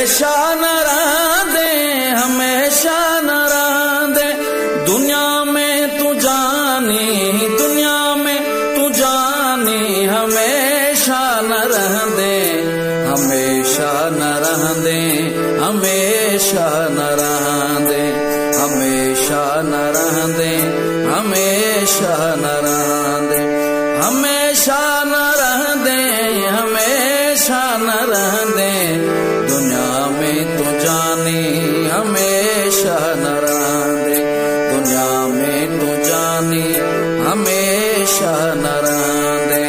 हमेशा न रहंदे, हमेशा न रहंदे, दुनिया में तू जानी, दुनिया में तू जानी, हमेशा न रहंदे, हमेशा न रहंदे, हमेशा न रहंदे, हमेशा न रहंदे, हमेशा न रहंदे, हमेशा न रहंदे, हमेशा न रहंदे, दुनिया में तू जानी, हमेशा न रहंदे, दुनिया में तू जानी, हमेशा न रहंदे।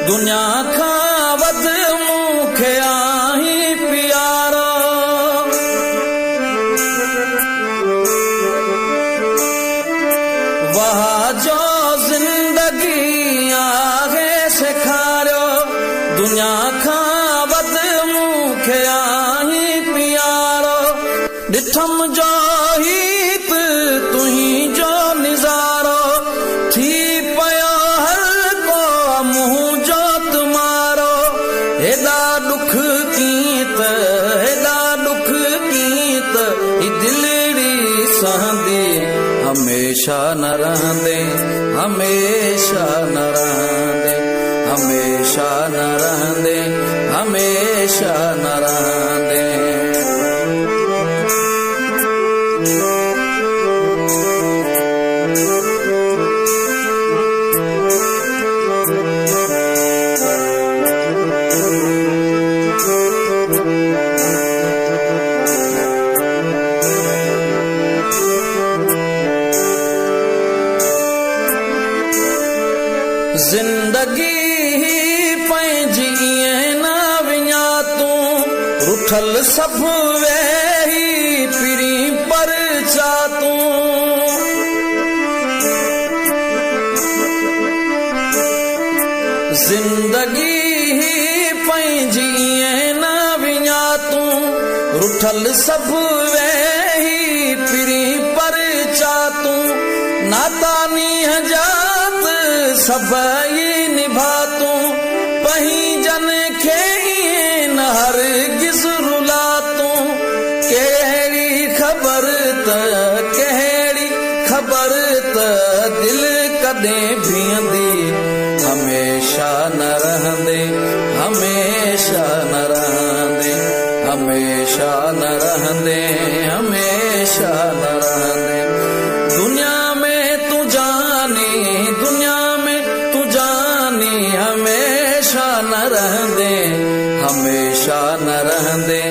दुनिया खां वध मूंखे आहीं प्यारो, वाह जो ज़िंदगी आहे सेखारियो, दुनिया खां वध मूंखे आहीं प्यारो, ॾिठम जो हित तुहीं जो निज़ारो, थी पियो हर को मुंहुं जो तुम्हारो, हेॾा ॾुख कीत, हेॾा ॾुख कीत, ही दिलड़ी सहंदी, हमेशा न रहंदे, हमेशा न रहंदे, हमेशा न रहंदे, हमेशा न रहंदे। जिंदगी पंहिंजी ईअं न विञा तूं, रुठल सभु वेही पिरी पर छा तूं, जिंदगी पंहिंजी ईअं न विञा तूं, रुठल सभु वेही पिरी पर छा तूं, नातानी जात सभई निभा तूं, पहीं जन खे ईअं न हरगिज़ रुला तूं, कहिड़ी ख़बर त, कहिड़ी ख़बर त दिल कॾहिं बीहंदी, हमेशा न रहंदे, हमेशा न रहंदे, हमेशा न रहंदे, हमेशा न रहंदे, दुनिया में तू जानी, दुनिया में तू जानी, हमेशा न रहंदे, हमेशा न रहंदे,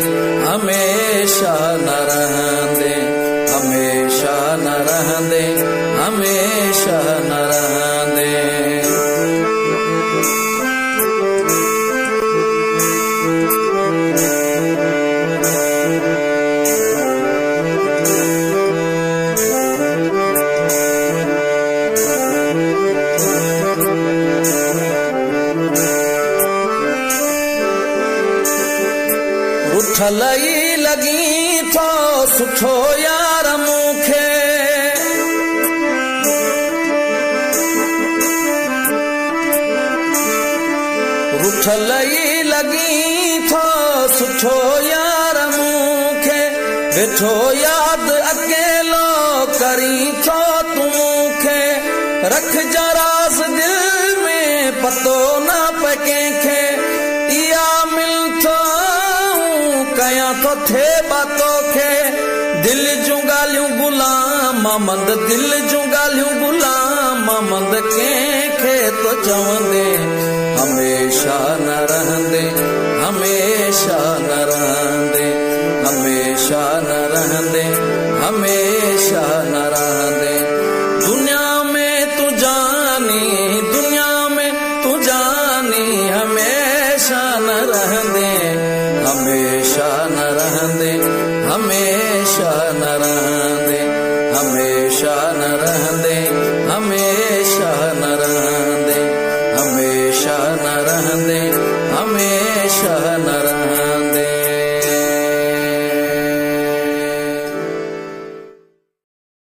हमेशा न रहंदे, हमेशा न रहंदे, हमेशा न रहंदे। रुठल ई लॻी थो सुठो यार मूंखे, रुठल ई लॻी थो सुठो यार मूंखे, वेठो यादि अकेलो करी थो तूं मूंखे, रख जरास दिल में पतो न पए कंहिंखे, इहा मिल थो कयां तो थे बातों खे, दिल जूं ॻाल्हियूं गुलाम मंद, दिल जूं ॻाल्हियूं गुलाम मंद, कंहिंखे तो चवंदे, हमेशा न रहंदे, हमेशा न रहंदे, हमेशा न रहंदे, हमेशा न रहंदे, दुनिया में तू जानी, दुनिया में तू जानी, हमेशा न रहंदे, हमेशा न रहंदे, हमेशा हमेशा न रहंदे, हमेशा न रहंदे, हमेशा न रहंदे, हमेशा न रहंदे, हमेशा न रहंदे।